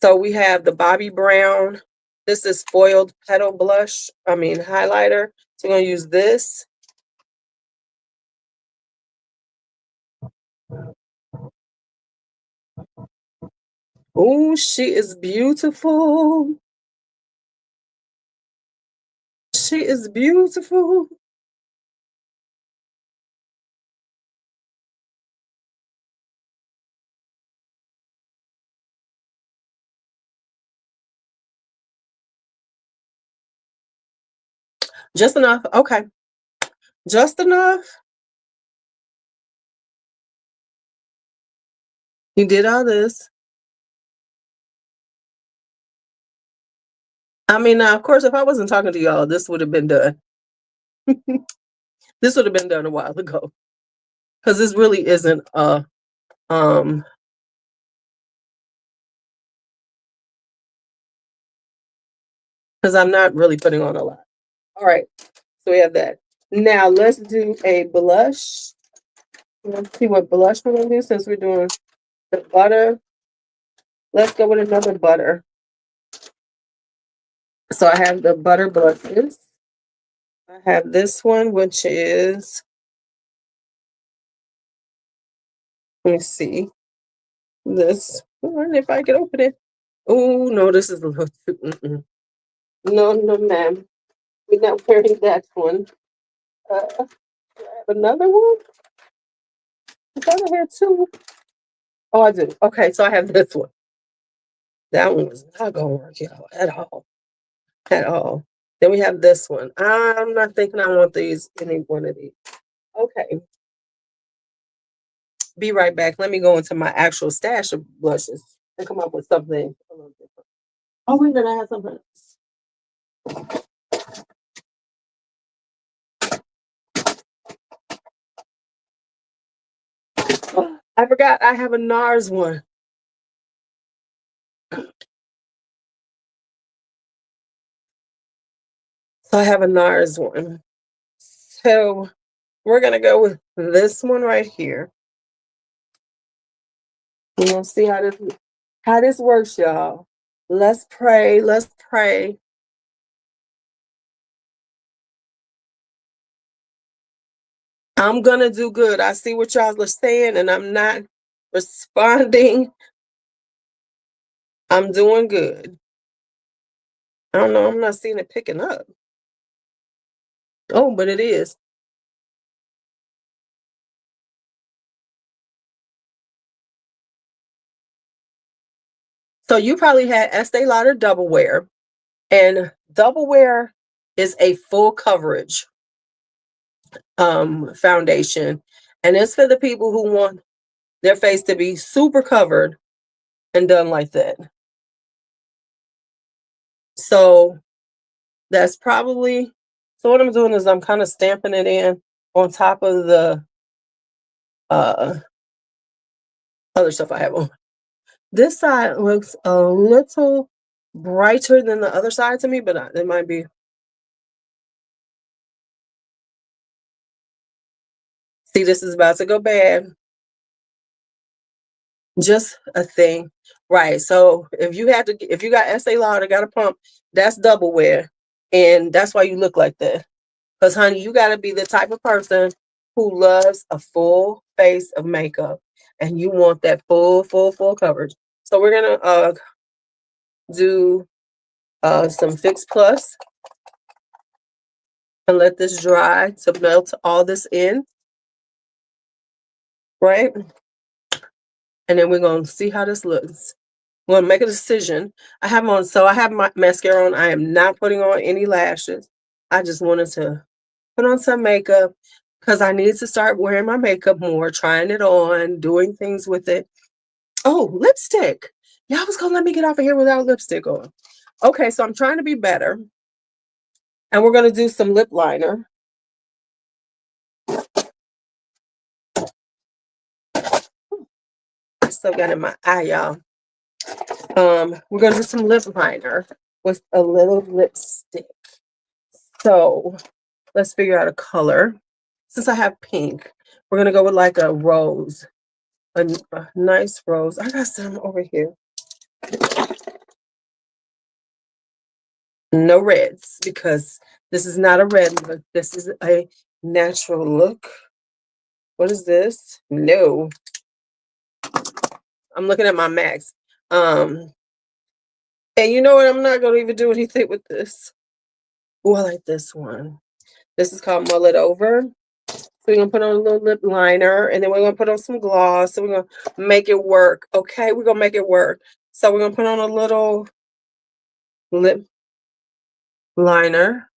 So we have the Bobbi Brown. This is foiled petal blush. Highlighter. So we're going to use this. Oh, she is beautiful. She is beautiful. Just enough. Okay. Just enough. You did all this. I mean, now, of course, if I wasn't talking to y'all, this would have been done. This would have been done a while ago. Because this really isn't um because I'm not really putting on a lot. All right. So we have that. Now let's do a blush. Let's see what blush we're gonna do since we're doing the butter. Let's go with another butter. So I have the butter blushes. I have this one, which is, let me see, this one, if I can open it. Oh, no, this is a little too, no, no, ma'am. We're not wearing that one. I have another one. I thought I had two. Oh, I do. Okay, so I have this one. That one was not gonna work, y'all, at all. At all. Then we have this one. I'm not thinking I want these, any one of these. Okay. Be right back. Let me go into my actual stash of blushes and come up with something a little different. Oh, wait a minute, I have something else. Oh, I forgot I have a NARS one. So I have a NARS one. So we're gonna go with this one right here. We're gonna see how this works, y'all. Let's pray. Let's pray. I'm gonna do good. I see what y'all are saying, and I'm not responding. I'm doing good. I don't know. I'm not seeing it picking up. Oh, but it is. So you probably had Estee Lauder Double Wear, and Double Wear is a full coverage foundation, and it's for the people who want their face to be super covered and done like that. So that's probably, so what I'm doing is I'm kind of stamping it in on top of the uh other stuff I have on. This side looks a little brighter than the other side to me, but it might be. See, this is about to go bad. Just a thing. Right. So if you got Estee Lauder, got a pump, that's Double Wear. And that's why you look like that. Because, honey, you got to be the type of person who loves a full face of makeup and you want that full coverage. So we're going to do some Fix Plus and let this dry to melt all this in, right? And then we're going to see how this looks. We're going to make a decision. I have my mascara on. I am not putting on any lashes. I just wanted to put on some makeup because I need to start wearing my makeup more, trying it on, doing things with it. Oh, lipstick. Y'all was gonna let me get off of here without lipstick on. Okay, so I'm trying to be better. And we're gonna do some lip liner. I still got in my eye, y'all. We're gonna do some lip liner with a little lipstick. So let's figure out a color. Since I have pink, we're gonna go with like a rose, a nice rose. I got some over here. No reds because this is not a red look. This is a natural look. What is this? No. I'm looking at my max. And you know what? I'm not gonna even do anything with this. Oh, I like this one. This is called Mull It Over. So we're gonna put on a little lip liner and then we're gonna put on some gloss. So we're gonna make it work. Okay, we're gonna make it work. So we're gonna put on a little lip liner.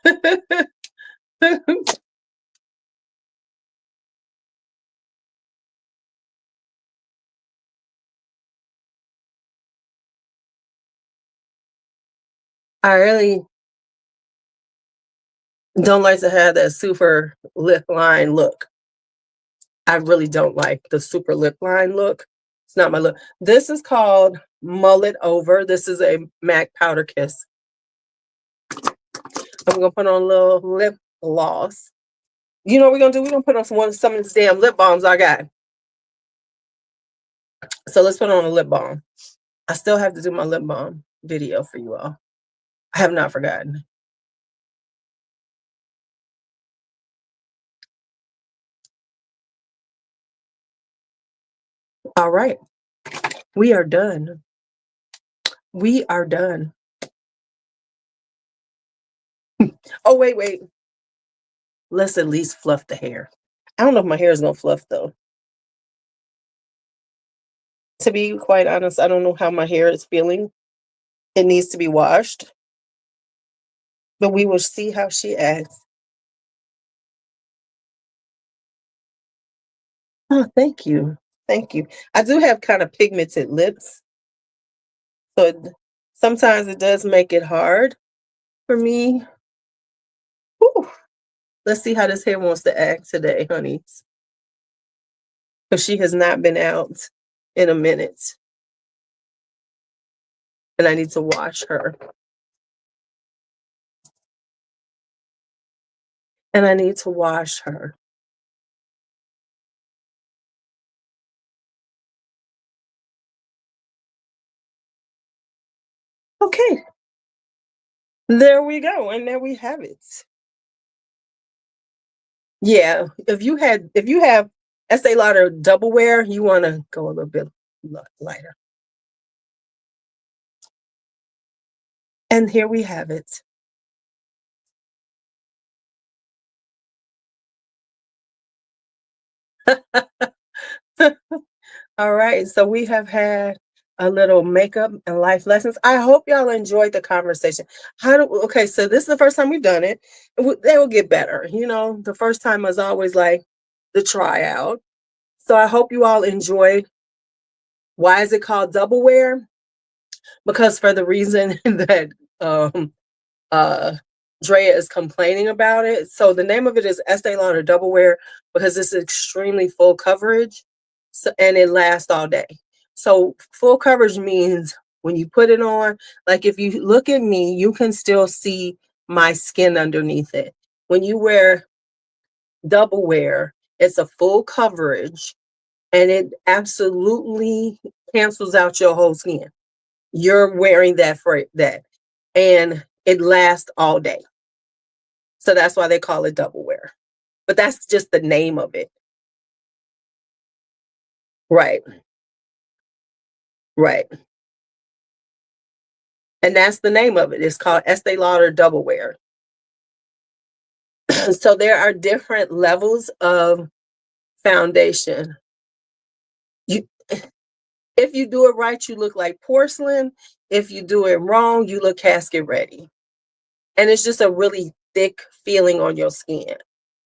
I really don't like to have that super lip line look. I really don't like the super lip line look. It's not my look. This is called Mullet Over. This is a MAC Powder Kiss. I'm gonna put on a little lip gloss. You know what we're gonna do? We're gonna put on some of these damn lip balms I got. So let's put on a lip balm. I still have to do my lip balm video for you all. I have not forgotten. All right, we are done. We are done. Oh, wait, wait. Let's at least fluff the hair. I don't know if my hair is gonna fluff though. To be quite honest, I don't know how my hair is feeling. It needs to be washed, but we will see how she acts. Oh, thank you. Thank you. I do have kind of pigmented lips, so sometimes it does make it hard for me. Whew. Let's see how this hair wants to act today, honeys. Because she has not been out in a minute, and I need to wash her. And I need to wash her. Okay, there we go, and there we have it. Yeah, if you have Estee Lauder Double Wear, you want to go a little bit lighter. And here we have it. All right, so we have had a little makeup and life lessons. I hope y'all enjoyed the conversation. Okay, so this is the first time we've done it. They will get better. You know, the first time is always like the tryout. So I hope you all enjoyed. Why is it called double wear? Because for the reason that um uh Drea is complaining about it. So the name of it is Estee Lauder Double Wear because it's extremely full coverage, so, and it lasts all day. So full coverage means when you put it on, like if you look at me, you can still see my skin underneath it. When you wear double wear, it's a full coverage and it absolutely cancels out your whole skin. You're wearing that for that, and it lasts all day. So that's why they call it double wear. But that's just the name of it. Right. Right. And that's the name of it. It's called Estee Lauder Double Wear. So there are different levels of foundation. You if you do it right, you look like porcelain. If you do it wrong, you look casket ready. And it's just a really thick feeling on your skin.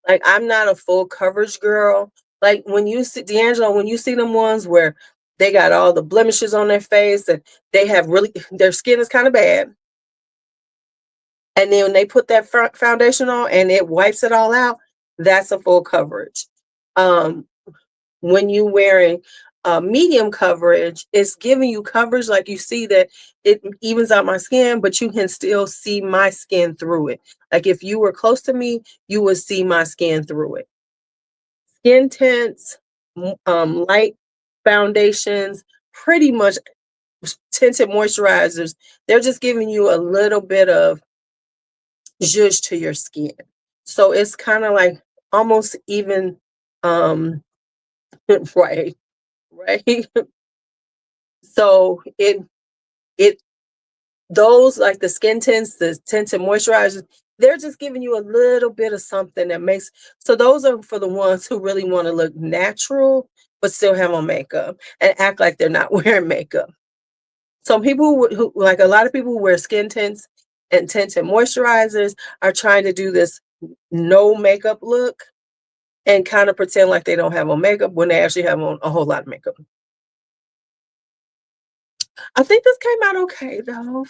Like I'm not a full coverage girl. Like when you see D'Angelo, when you see them ones where they got all the blemishes on their face and they have really their skin is kind of bad. And then when they put that foundation on and it wipes it all out, that's a full coverage. Um, when you wearing medium coverage, it's giving you coverage like you see that it evens out my skin, but you can still see my skin through it. Like if you were close to me, you would see my skin through it. Skin tints, light foundations, pretty much tinted moisturizers, they're just giving you a little bit of zhuzh to your skin. So it's kind of like almost even right, right. So it those like the skin tints, the tinted moisturizers, they're just giving you a little bit of something that makes so those are for the ones who really want to look natural but still have on makeup and act like they're not wearing makeup. Some people who like a lot of people who wear skin tints, and tinted moisturizers are trying to do this no makeup look and kind of pretend like they don't have on makeup when they actually have on a whole lot of makeup. I think this came out okay though.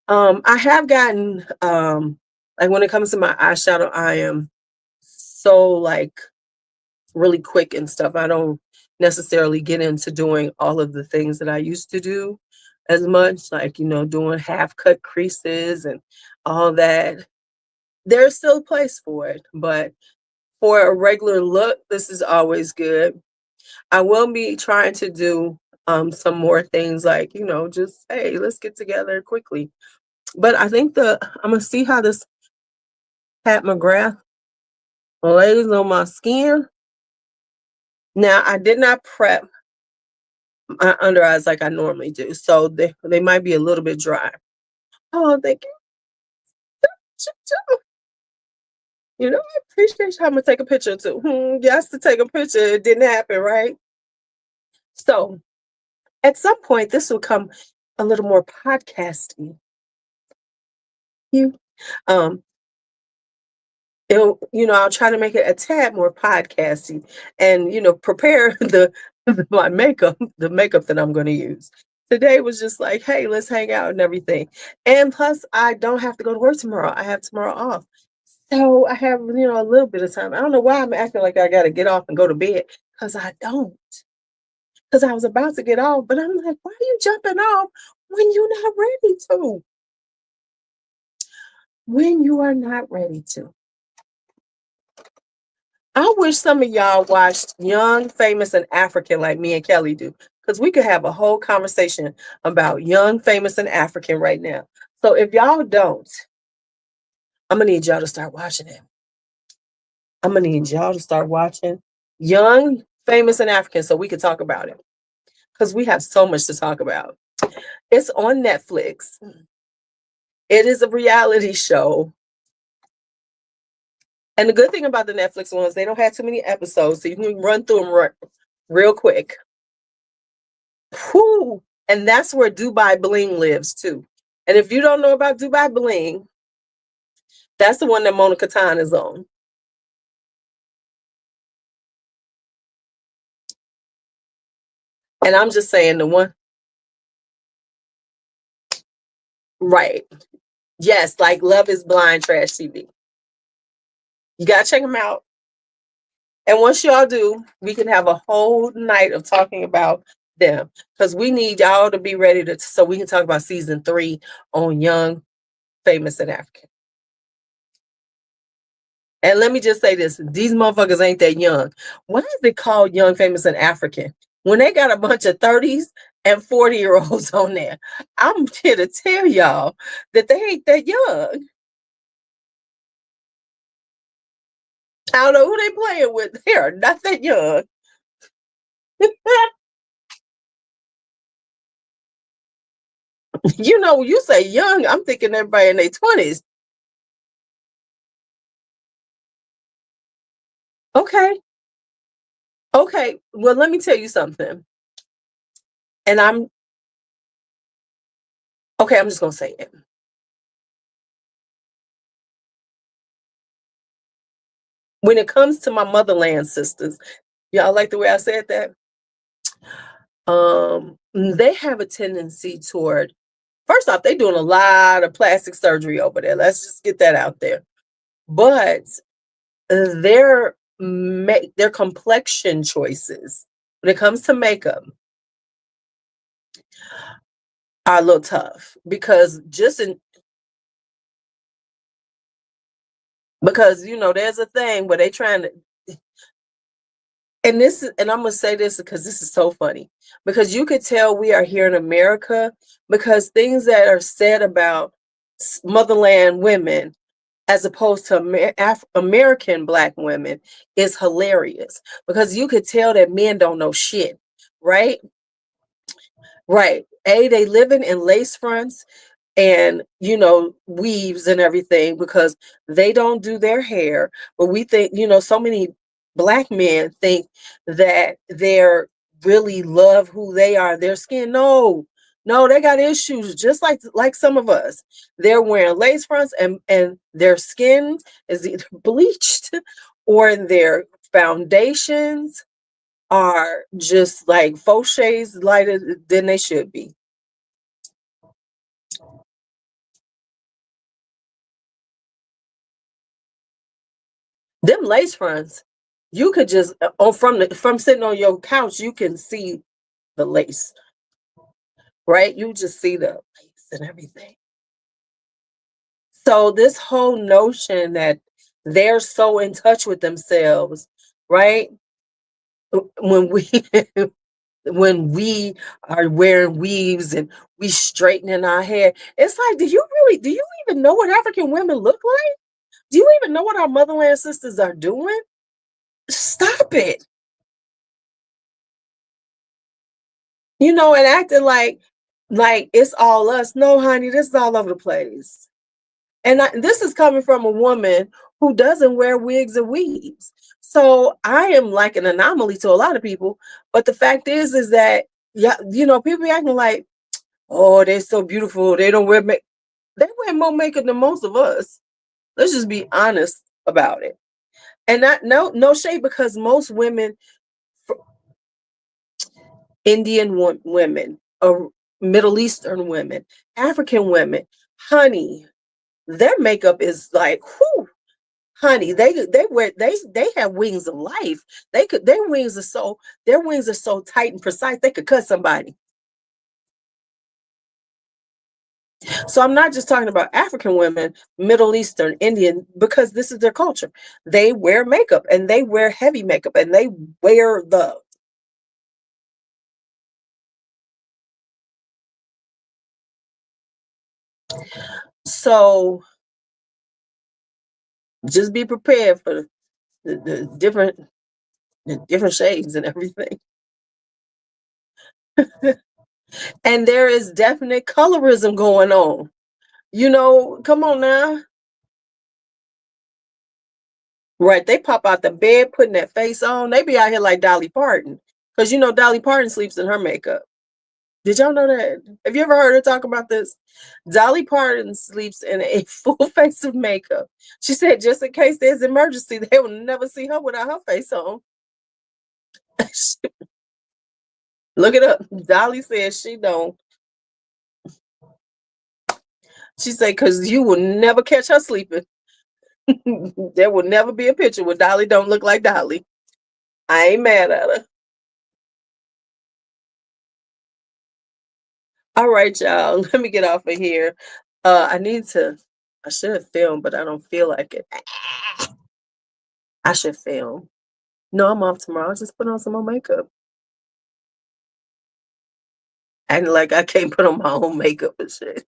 I have gotten like when it comes to my eyeshadow, I am so like really quick and stuff. I don't necessarily get into doing all of the things that I used to do as much, like, doing half cut creases and all that. There's still a place for it, but for a regular look, this is always good. I will be trying to do some more things like, just hey, let's get together quickly. But I think I'm gonna see how this Pat McGrath lays on my skin. Now I did not prep my under eyes like I normally do, so they might be a little bit dry. Oh, thank you. I appreciate you. I'm gonna take a picture too. Yes, to take a picture, it didn't happen, right? So at some point, this will come a little more podcasty. You, um, I'll try to make it a tad more podcasty, and prepare my makeup, the makeup that I'm going to use. Today was just like, hey, let's hang out and everything. And plus, I don't have to go to work tomorrow. I have tomorrow off. So I have, a little bit of time. I don't know why I'm acting like I got to get off and go to bed because I don't. Because I was about to get off, but I'm like, why are you jumping off when you're not ready to? When you are not ready to. I wish some of y'all watched Young, Famous, and African like me and Kelly do, because we could have a whole conversation about Young, Famous, and African right now. So if y'all don't, I'm gonna need y'all to start watching it. I'm gonna need y'all to start watching Young, Famous, and African so we can talk about it. Because we have so much to talk about. It's on Netflix. It is a reality show. And the good thing about the Netflix ones, they don't have too many episodes, so you can run through them real quick. Whew. And that's where Dubai Bling lives too. And if you don't know about Dubai Bling, that's the one that Mona Katan is on. And I'm just saying the one. Right. Yes, like Love is Blind Trash TV. You got to check them out. And once y'all do, we can have a whole night of talking about them because we need y'all to be ready so we can talk about season 3 on Young, Famous, and African. And let me just say this, these motherfuckers ain't that young. Why is it called Young, Famous, and African? When they got a bunch of 30s and 40-year-olds on there, I'm here to tell y'all that they ain't that young. I don't know who they playing with. They are not that young. You say young, I'm thinking everybody in their 20s. Okay. Okay. Well, let me tell you something. And I'm just going to say it. When it comes to my motherland sisters, y'all like the way I said that? They have a tendency toward, first off, they're doing a lot of plastic surgery over there. Let's just get that out there. But their complexion choices when it comes to makeup are a little tough because there's a thing where they trying to, and I'm gonna say this because this is so funny because you could tell we are here in America because things that are said about motherland women as opposed to American Black women is hilarious because you could tell that men don't know shit, right? Right. They living in lace fronts and weaves and everything because they don't do their hair. But we think, so many Black men think that they're really love who they are, their skin. No, No, they got issues just like some of us. They're wearing lace fronts and their skin is either bleached or their foundations are just like faux shades lighter than they should be. Them lace fronts, you could just from sitting on your couch, you can see the lace, right? You just see the lace and everything. So this whole notion that they're so in touch with themselves, right? When we when we are wearing weaves and we straightening our hair, it's like, do you even know what African women look like? Do you even know what our motherland sisters are doing? Stop it. And acting like it's all us. No, honey, this is all over the place. And this is coming from a woman who doesn't wear wigs or weaves. So I am like an anomaly to a lot of people. But the fact is that, yeah, people be acting like, oh, they're so beautiful. They don't wear make. They wear more makeup than most of us. Let's just be honest about it. And not no shade, because most women, Indian women, or Middle Eastern women, African women, honey, their makeup is like, whew, honey, they have wings of life. Their wings are so tight and precise they could cut somebody. So I'm not just talking about African women, Middle Eastern, Indian, because this is their culture. They wear makeup and they wear heavy makeup and they wear the so just be prepared for the different shades and everything. And there is definite colorism going on. Come on now. Right, they pop out the bed putting that face on. They be out here like Dolly Parton, because Dolly Parton sleeps in her makeup. Did y'all know that? Have you ever heard her talk about this? Dolly Parton sleeps in a full face of makeup. She said just in case there's emergency, they will never see her without her face on. Look it up. Dolly says she don't. She said because you will never catch her sleeping. There will never be a picture where Dolly don't look like Dolly. I ain't mad at her. All right, y'all. Let me get off of here. I need to. I should have filmed, but I don't feel like it. I should film. No, I'm off tomorrow. I'll just put on some more makeup. Acting like I can't put on my own makeup and shit.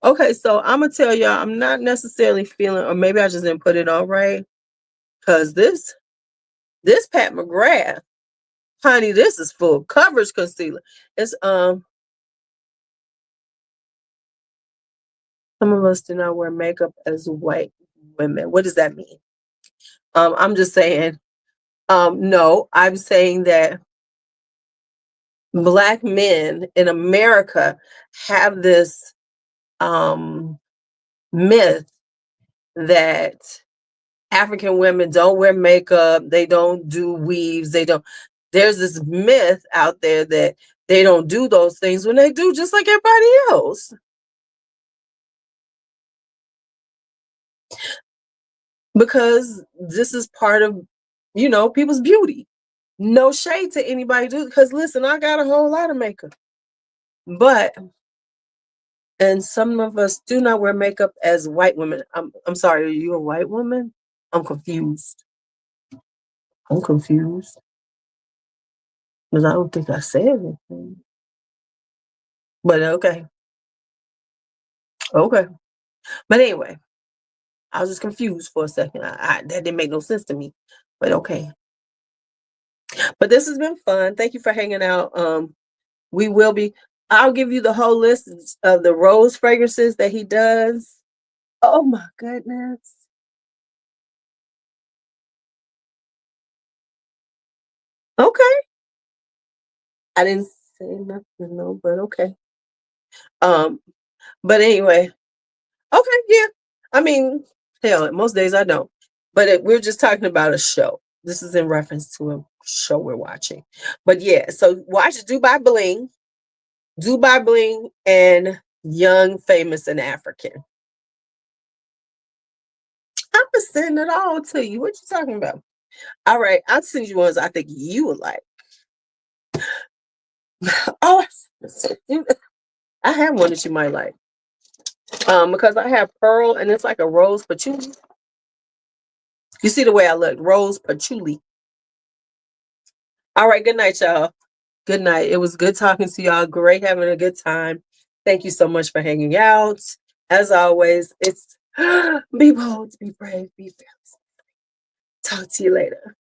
Okay, so I'm gonna tell y'all, I'm not necessarily feeling, or maybe I just didn't put it on right. Cause this Pat McGrath, honey, this is full coverage concealer. It's some of us do not wear makeup as white women. What does that mean? I'm just saying, no, I'm saying that Black men in America have this um myth that African women don't wear makeup, they don't do weaves, they don't. There's this myth out there that they don't do those things when they do, just like everybody else. Because this is part of, people's beauty. No shade to anybody, do because listen, I got a whole lot of makeup. But and some of us do not wear makeup as white women. I'm sorry, are you a white woman? I'm confused. I'm confused. Because I don't think I said anything. But okay. Okay. But anyway, I was just confused for a second. That didn't make no sense to me. But okay. But this has been fun. Thank you for hanging out. We will be. I'll give you the whole list of the rose fragrances that he does. Oh my goodness. Okay. I didn't saying nothing, no, but okay. Um, but anyway, okay, yeah. I mean, hell, most days I don't. But we're just talking about a show. This is in reference to a show we're watching. But yeah, so watch Dubai Bling, and Young, Famous, and African. I'm gonna send it all to you. What you talking about? All right, I'll send you ones I think you would like. Oh, I have one that you might like. Because I have pearl and it's like a rose patchouli. You see the way I look, rose patchouli. All right, good night, y'all. Good night. It was good talking to y'all. Great having a good time. Thank you so much for hanging out. As always, it's be bold, be brave, be fearless. Talk to you later.